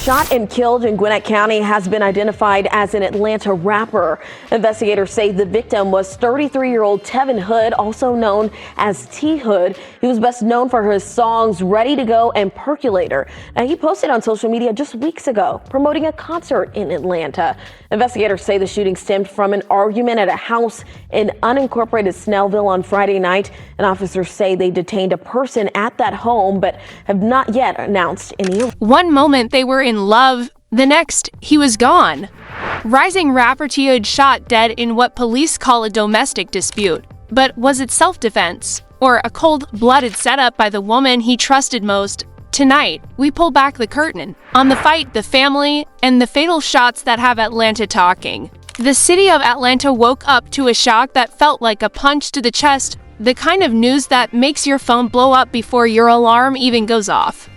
shot and killed in Gwinnett County has been identified as an Atlanta rapper. Investigators say the victim was 33-year-old Tevin Hood, also known as T Hood. He was best known for his songs Ready to Go and Percolator. Now, he posted on social media just weeks ago promoting a concert in Atlanta. Investigators say the shooting stemmed from an argument at a house in unincorporated Snellville on Friday night. And officers say they detained a person at that home, but have not yet announced any. One moment they were in love, the next he was gone. Rising rapper T Hood shot dead in what police call a domestic dispute. But was it self-defense or a cold-blooded setup by the woman he trusted most? Tonight, we pull back the curtain on the fight, the family, and the fatal shots that have Atlanta talking. The city of Atlanta woke up to a shock that felt like a punch to the chest, the kind of news that makes your phone blow up before your alarm even goes off.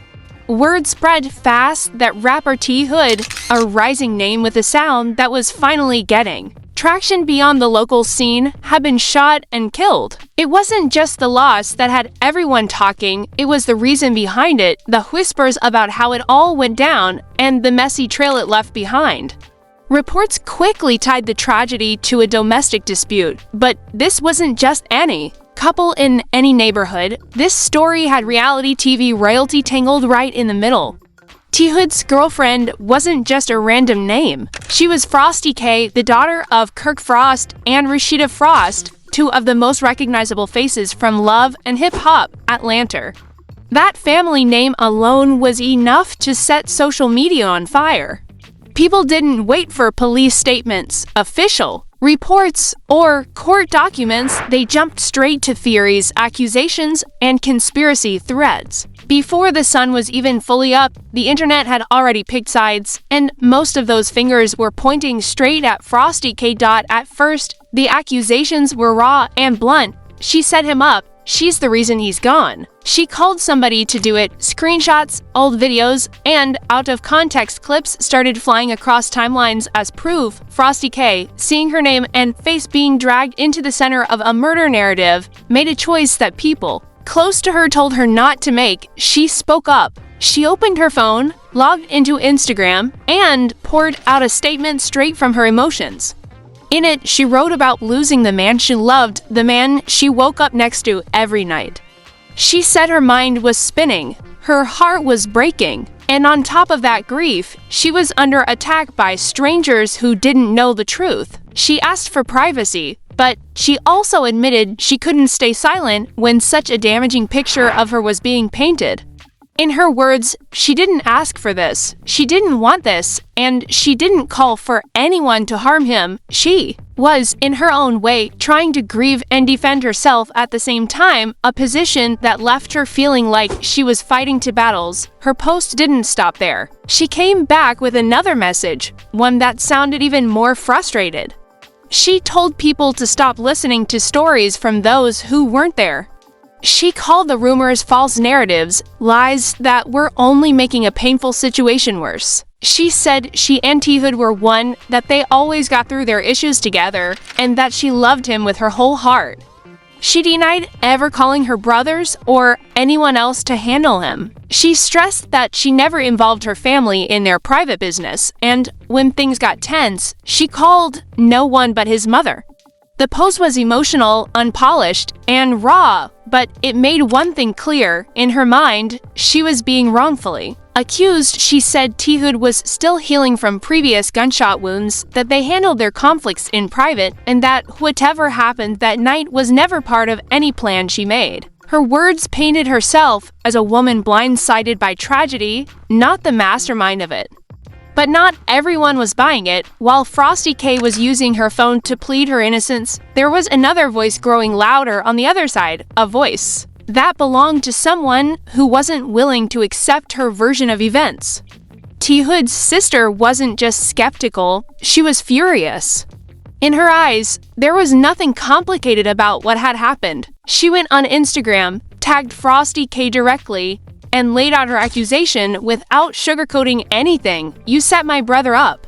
Word spread fast that rapper T Hood, a rising name with a sound that was finally getting traction beyond the local scene, had been shot and killed. It wasn't just the loss that had everyone talking, it was the reason behind it, the whispers about how it all went down, and the messy trail it left behind. Reports quickly tied the tragedy to a domestic dispute, but this wasn't just any couple in any neighborhood. This story had reality TV royalty tangled right in the middle. T Hood's girlfriend wasn't just a random name. She was Frosty K, the daughter of Kirk Frost and Rasheeda Frost, two of the most recognizable faces from love and hip-hop Atlanta. That family name alone was enough to set social media on fire. People didn't wait for police statements, official reports, or court documents. They jumped straight to theories, accusations, and conspiracy threads. Before the sun was even fully up, the internet had already picked sides, and most of those fingers were pointing straight at Frosty K. At first, the accusations were raw and blunt. She set him up. She's the reason he's gone. She called somebody to do it. Screenshots, old videos, and out-of-context clips started flying across timelines as proof. Frosty K, seeing her name and face being dragged into the center of a murder narrative, made a choice that people close to her told her not to make. She spoke up. She opened her phone, logged into Instagram, and poured out a statement straight from her emotions. In it, she wrote about losing the man she loved, the man she woke up next to every night. She said her mind was spinning, her heart was breaking, and on top of that grief, she was under attack by strangers who didn't know the truth. She asked for privacy, but she also admitted she couldn't stay silent when such a damaging picture of her was being painted. In her words, she didn't ask for this, she didn't want this, and she didn't call for anyone to harm him. She was, in her own way, trying to grieve and defend herself at the same time, a position that left her feeling like she was fighting two battles. Her post didn't stop there. She came back with another message, one that sounded even more frustrated. She told people to stop listening to stories from those who weren't there. She called the rumors false narratives, lies that were only making a painful situation worse. She said she and T Hood were one, that they always got through their issues together, and that she loved him with her whole heart. She denied ever calling her brothers or anyone else to handle him. She stressed that she never involved her family in their private business, and when things got tense, she called no one but his mother. The post was emotional, unpolished, and raw, but it made one thing clear. In her mind, she was being wrongfully accused. She said T Hood was still healing from previous gunshot wounds, that they handled their conflicts in private, and that whatever happened that night was never part of any plan she made. Her words painted herself as a woman blindsided by tragedy, not the mastermind of it. But not everyone was buying it. While Frosty K was using her phone to plead her innocence, there was another voice growing louder on the other side, a voice that belonged to someone who wasn't willing to accept her version of events. T Hood's sister wasn't just skeptical, she was furious. In her eyes, there was nothing complicated about what had happened. She went on Instagram, tagged Frosty K directly, and laid out her accusation without sugarcoating anything. You set my brother up.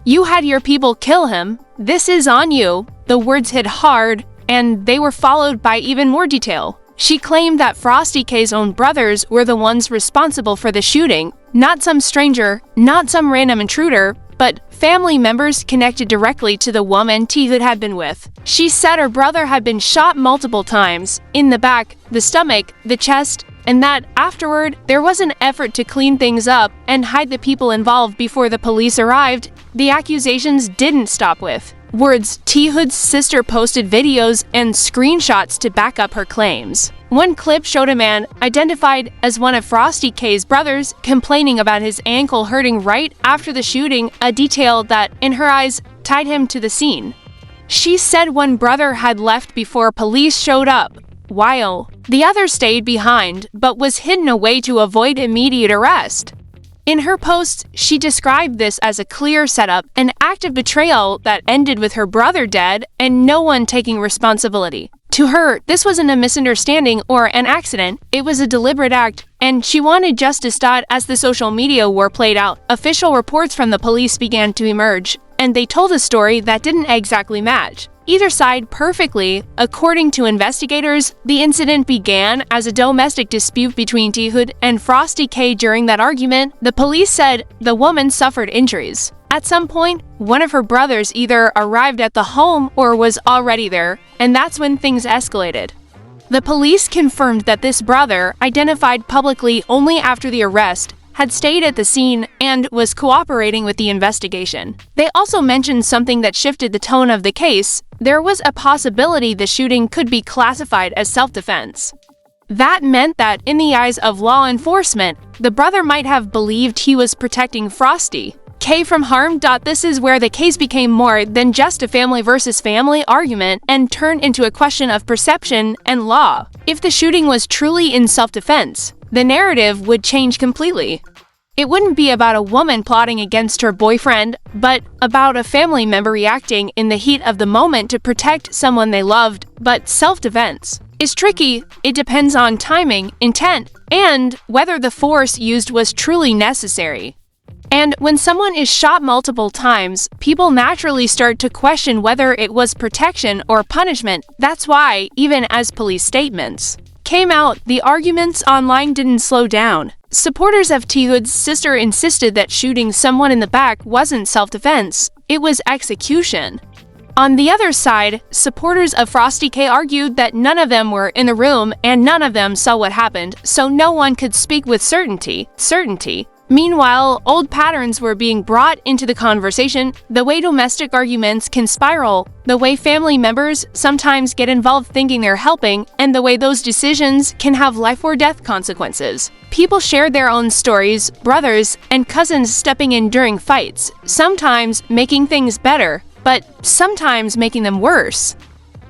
You had your people kill him. This is on you. The words hit hard, and they were followed by even more detail. She claimed that Frosty K's own brothers were the ones responsible for the shooting, not some stranger, not some random intruder, but family members connected directly to the woman T. Hood had been with. She said her brother had been shot multiple times, in the back, the stomach, the chest, and that afterward, there was an effort to clean things up and hide the people involved before the police arrived. The accusations didn't stop with words. T. Hood's sister posted videos and screenshots to back up her claims. One clip showed a man, identified as one of Frosty K's brothers, complaining about his ankle hurting right after the shooting, a detail that, in her eyes, tied him to the scene. She said one brother had left before police showed up, while the other stayed behind but was hidden away to avoid immediate arrest. In her posts, she described this as a clear setup, an act of betrayal that ended with her brother dead and no one taking responsibility. To her, this wasn't a misunderstanding or an accident, it was a deliberate act, and she wanted justice. As the social media war played out, official reports from the police began to emerge, and they told a story that didn't exactly match either side perfectly. According to investigators, the incident began as a domestic dispute between T. Hood and Frosty K. During that argument, the police said the woman suffered injuries. At some point, one of her brothers either arrived at the home or was already there, and that's when things escalated. The police confirmed that this brother, identified publicly only after the arrest, had stayed at the scene and was cooperating with the investigation. They also mentioned something that shifted the tone of the case. There was a possibility the shooting could be classified as self-defense. That meant that, in the eyes of law enforcement, the brother might have believed he was protecting Frosty K from harm. This is where the case became more than just a family versus family argument and turned into a question of perception and law. If the shooting was truly in self-defense, the narrative would change completely. It wouldn't be about a woman plotting against her boyfriend, but about a family member reacting in the heat of the moment to protect someone they loved. But self-defense is tricky. It depends on timing, intent, and whether the force used was truly necessary. And when someone is shot multiple times, people naturally start to question whether it was protection or punishment. That's why, even as police statements came out, the arguments online didn't slow down. Supporters of T. Hood's sister insisted that shooting someone in the back wasn't self-defense, it was execution. On the other side, supporters of Frosty K argued that none of them were in the room and none of them saw what happened, so no one could speak with certainty. Meanwhile, old patterns were being brought into the conversation, the way domestic arguments can spiral, the way family members sometimes get involved thinking they're helping, and the way those decisions can have life or death consequences. People shared their own stories, brothers and cousins stepping in during fights, sometimes making things better, but sometimes making them worse.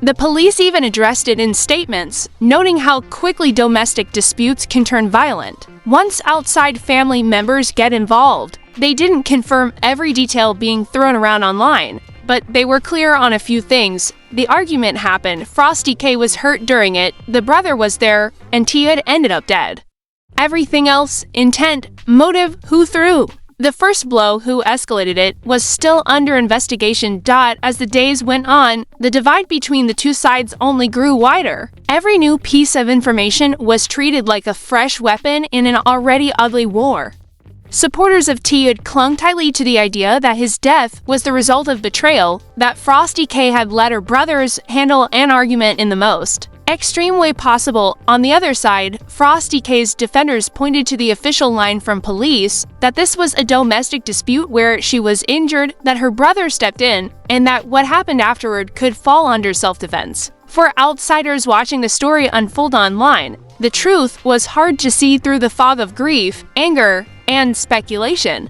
The police even addressed it in statements, noting how quickly domestic disputes can turn violent once outside family members get involved. They didn't confirm every detail being thrown around online, but they were clear on a few things. The argument happened, Frosty K was hurt during it, the brother was there, and T had ended up dead. Everything else, intent, motive, who threw? The first blow, who escalated it, was still under investigation. As the days went on, the divide between the two sides only grew wider. Every new piece of information was treated like a fresh weapon in an already ugly war. Supporters of T had clung tightly to the idea that his death was the result of betrayal, that Frosty K had let her brothers handle an argument in the most extreme way possible. On the other side, Frosty K's defenders pointed to the official line from police that this was a domestic dispute where she was injured, that her brother stepped in, and that what happened afterward could fall under self-defense. For outsiders watching the story unfold online, the truth was hard to see through the fog of grief, anger, and speculation.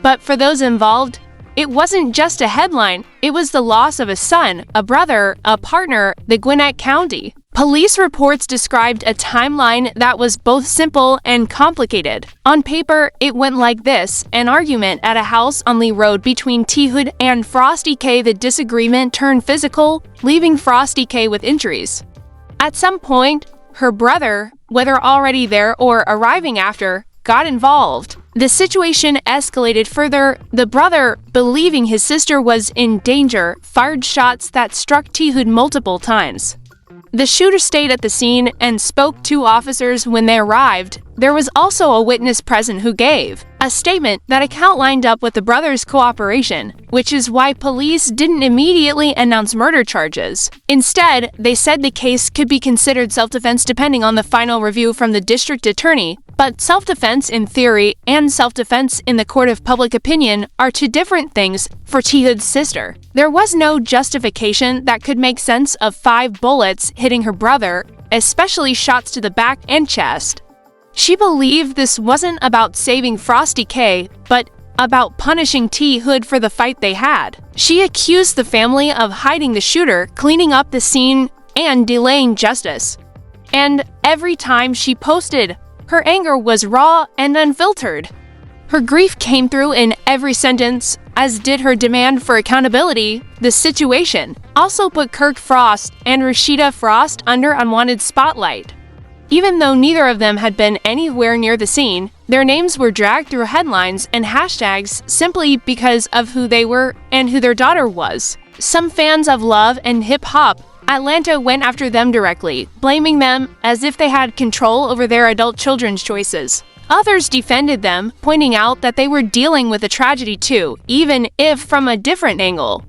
But for those involved, it wasn't just a headline, it was the loss of a son, a brother, a partner, the Gwinnett County. Police reports described a timeline that was both simple and complicated. On paper, it went like this: an argument at a house on Lee Road between T. Hood and Frosty K. The disagreement turned physical, leaving Frosty K. with injuries. At some point, her brother, whether already there or arriving after, got involved. The situation escalated further. The brother, believing his sister was in danger, fired shots that struck T. Hood multiple times. The shooter stayed at the scene and spoke to officers when they arrived. There was also a witness present who gave a statement that account lined up with the brothers' cooperation, which is why police didn't immediately announce murder charges. Instead, they said the case could be considered self-defense depending on the final review from the district attorney, but self-defense in theory and self-defense in the court of public opinion are two different things for T. Hood's sister. There was no justification that could make sense of 5 bullets hitting her brother, especially shots to the back and chest. She believed this wasn't about saving Frosty K, but about punishing T. Hood for the fight they had. She accused the family of hiding the shooter, cleaning up the scene, and delaying justice. And every time she posted, her anger was raw and unfiltered. Her grief came through in every sentence, as did her demand for accountability. The situation also put Kirk Frost and Rasheeda Frost under unwanted spotlight. Even though neither of them had been anywhere near the scene, their names were dragged through headlines and hashtags simply because of who they were and who their daughter was. Some fans of love and hip-hop Atlanta went after them directly, blaming them as if they had control over their adult children's choices. Others defended them, pointing out that they were dealing with a tragedy too, even if from a different angle.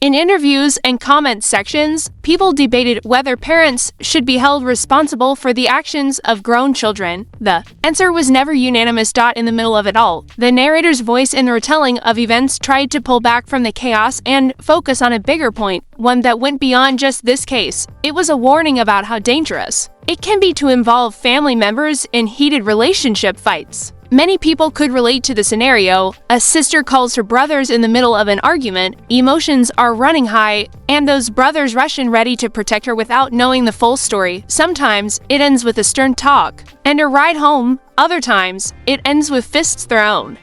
In interviews and comment sections, people debated whether parents should be held responsible for the actions of grown children. The answer was never unanimous. In the middle of it all, the narrator's voice in the retelling of events tried to pull back from the chaos and focus on a bigger point, one that went beyond just this case. It was a warning about how dangerous it can be to involve family members in heated relationship fights. Many people could relate to the scenario. A sister calls her brothers in the middle of an argument, emotions are running high, and those brothers rush in ready to protect her without knowing the full story. Sometimes it ends with a stern talk and a ride home. Other times it ends with fists thrown.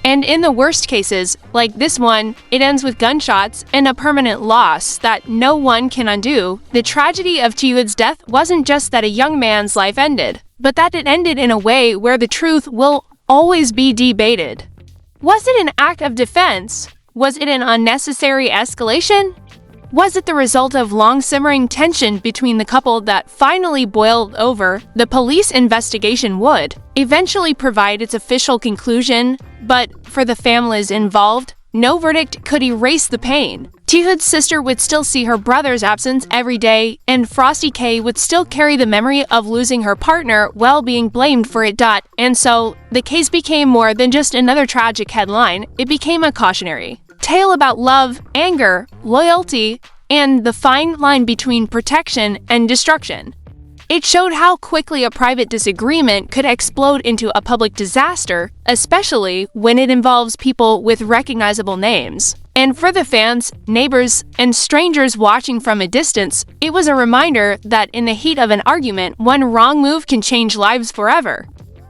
And in the worst cases, like this one, it ends with gunshots and a permanent loss that no one can undo. The tragedy of T. Hood's death wasn't just that a young man's life ended, but that it ended in a way where the truth will always be debated. Was it an act of defense? Was it an unnecessary escalation? Was it the result of long-simmering tension between the couple that finally boiled over? The police investigation would eventually provide its official conclusion, but for the families involved, no verdict could erase the pain. T. Hood's sister would still see her brother's absence every day, and Frosty K would still carry the memory of losing her partner while being blamed for it. And so, the case became more than just another tragic headline. It became a cautionary tale about love, anger, loyalty, and the fine line between protection and destruction. It showed how quickly a private disagreement could explode into a public disaster, especially when it involves people with recognizable names. And for the fans, neighbors, and strangers watching from a distance, it was a reminder that in the heat of an argument, one wrong move can change lives forever.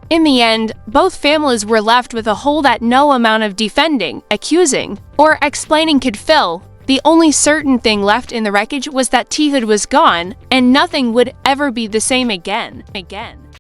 In the end, both families were left with a hole that no amount of defending, accusing, or explaining could fill. The only certain thing left in the wreckage was that T. Hood was gone, and nothing would ever be the same again.